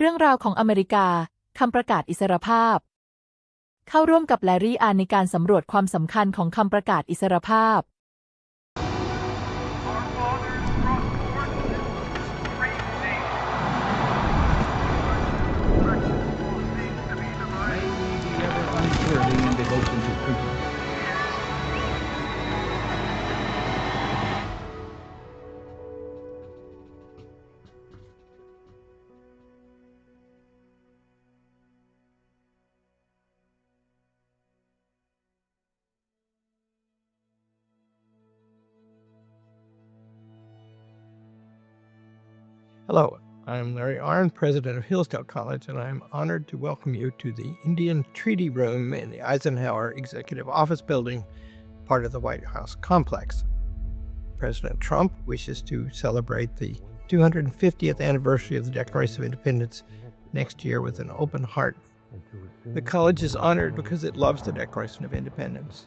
รื่องราวของอเมริกาคำประกาศอิสรภาพเข้าร่วมกับแลรี่อานในการสำรวจความสำคัญของคำประกาศอิสรภาพHello, I'm Larry Arnn, president of Hillsdale College, and I'm honored to welcome you to the Indian Treaty Room in the Eisenhower Executive Office Building, part of the White House complex. President Trump wishes to celebrate the 250th anniversary of the Declaration of Independence next year with an open heart. The college is honored because it loves the Declaration of Independence.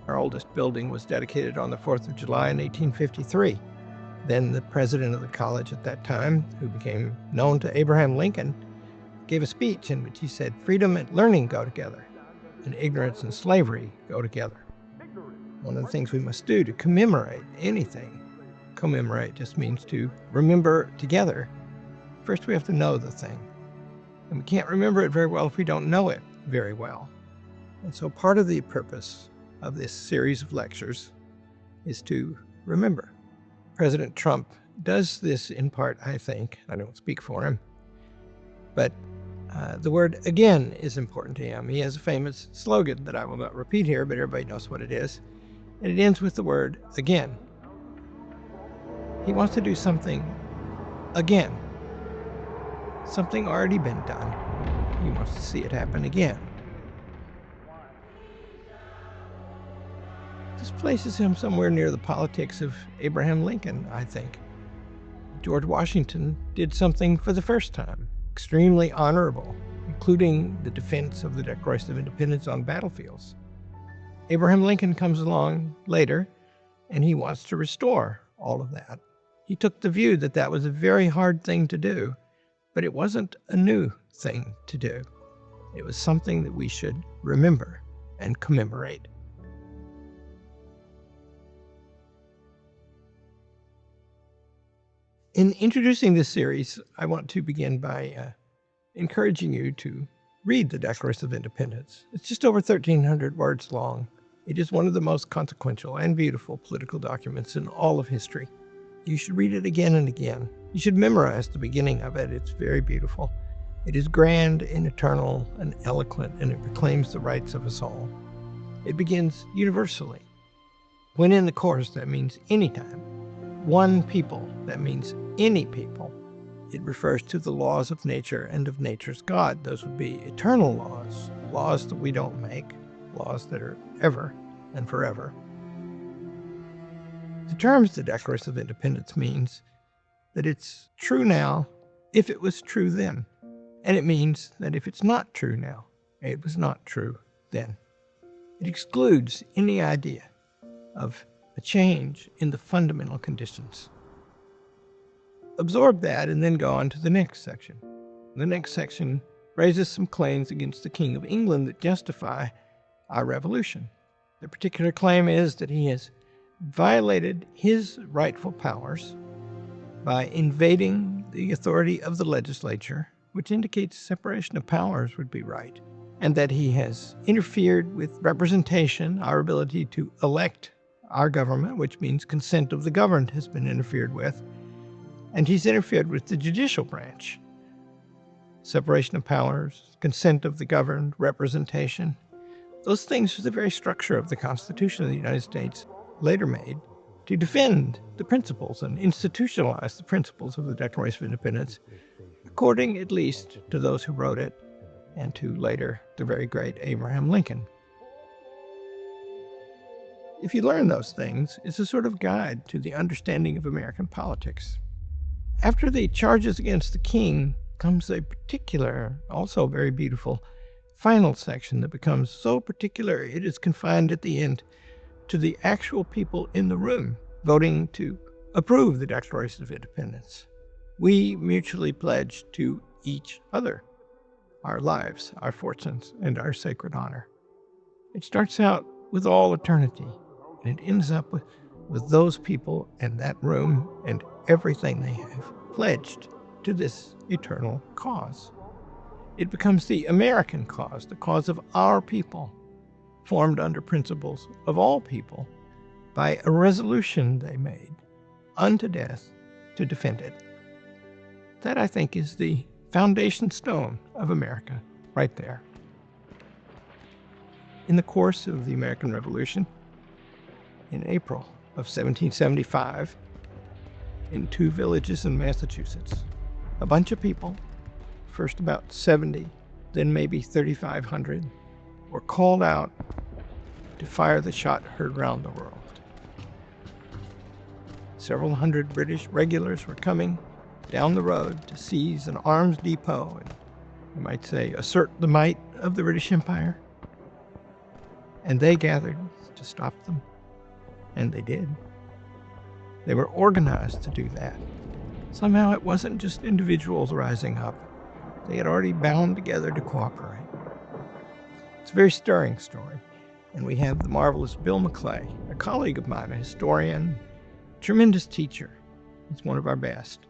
Our oldest building was dedicated on the 4th of July in 1853. Then the president of the college at that time, who became known to Abraham Lincoln, gave a speech in which he said, "Freedom and learning go together, and ignorance and slavery go together." One of the things we must do to commemorate anything, commemorate just means to remember together. First, we have to know the thing. And we can't remember it very well if we don't know it very well. And so part of the purpose of this series of lectures is to remember. President Trump does this in part, I think. I don't speak for him. But the word again is important to him. He has a famous slogan that I will not repeat here, but everybody knows what it is. And it ends with the word again. He wants to do something again. Something already been done. He wants to see it happen again. This places him somewhere near the politics of Abraham Lincoln, I think. George Washington did something for the first time, extremely honorable, including the defense of the Declaration of Independence on battlefields. Abraham Lincoln comes along later, and he wants to restore all of that. He took the view that that was a very hard thing to do, but it wasn't a new thing to do. It was something that we should remember and commemorate. In introducing this series, I want to begin by encouraging you to read the Declaration of Independence. It's just over 1,300 words long. It is one of the most consequential and beautiful political documents in all of history. You should read it again and again. You should memorize the beginning of it. It's very beautiful. It is grand and eternal and eloquent, and it proclaims the rights of us all. It begins universally. When in the chorus, that means anytime. One people, that means any people. It refers to the laws of nature and of nature's God. Those would be eternal laws, laws that we don't make, laws that are ever and forever. The terms the Declaration of Independence means that it's true now if it was true then. And it means that if it's not true now, it was not true then. It excludes any idea of a change in the fundamental conditions. Absorb that and then go on to the next section. The next section raises some claims against the King of England that justify our revolution. The particular claim is that he has violated his rightful powers by invading the authority of the legislature, which indicates separation of powers would be right, and that he has interfered with representation, our ability to elect our government, which means consent of the governed has been interfered with, and he's interfered with the judicial branch. Separation of powers, consent of the governed, representation. Those things are the very structure of the Constitution of the United States, later made to defend the principles and institutionalize the principles of the Declaration of Independence, according at least to those who wrote it, and to later the very great Abraham Lincoln. If you learn those things, it's a sort of guide to the understanding of American politics. After the charges against the king comes a particular, also very beautiful, final section that becomes so particular it is confined at the end to the actual people in the room voting to approve the Declaration of Independence. We mutually pledge to each other, our lives, our fortunes, and our sacred honor. It starts out with all eternity, and it ends up with those people and that room and everything they have pledged to this eternal cause. It becomes the American cause, the cause of our people, formed under principles of all people by a resolution they made unto death to defend it. That, I think, is the foundation stone of America right there. In the course of the American Revolution, in April of 1775, in 2 villages in Massachusetts, a bunch of people, first about 70, then maybe 3,500, were called out to fire the shot heard round the world. Several hundred British regulars were coming down the road to seize an arms depot and, you might say, assert the might of the British Empire. And they gathered to stop them, and they did. They were organized to do that. Somehow it wasn't just individuals rising up. They had already bound together to cooperate. It's a very stirring story, and we have the marvelous Bill McClay, a colleague of mine, a historian, tremendous teacher. He's one of our best.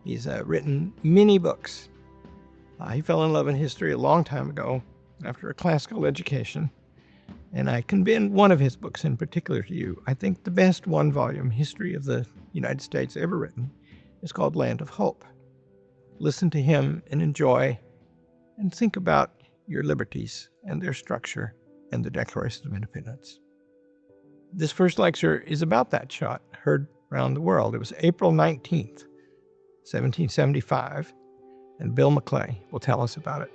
He's written many books. He fell in love in history a long time ago after a classical education, and I commend one of his books in particular to you. I think the best one-volume history of the United States ever written is called Land of Hope. Listen to him and enjoy and think about your liberties and their structure and the Declaration of Independence. This first lecture is about that shot heard around the world. It was April 19th, 1775, and Bill McClay will tell us about it.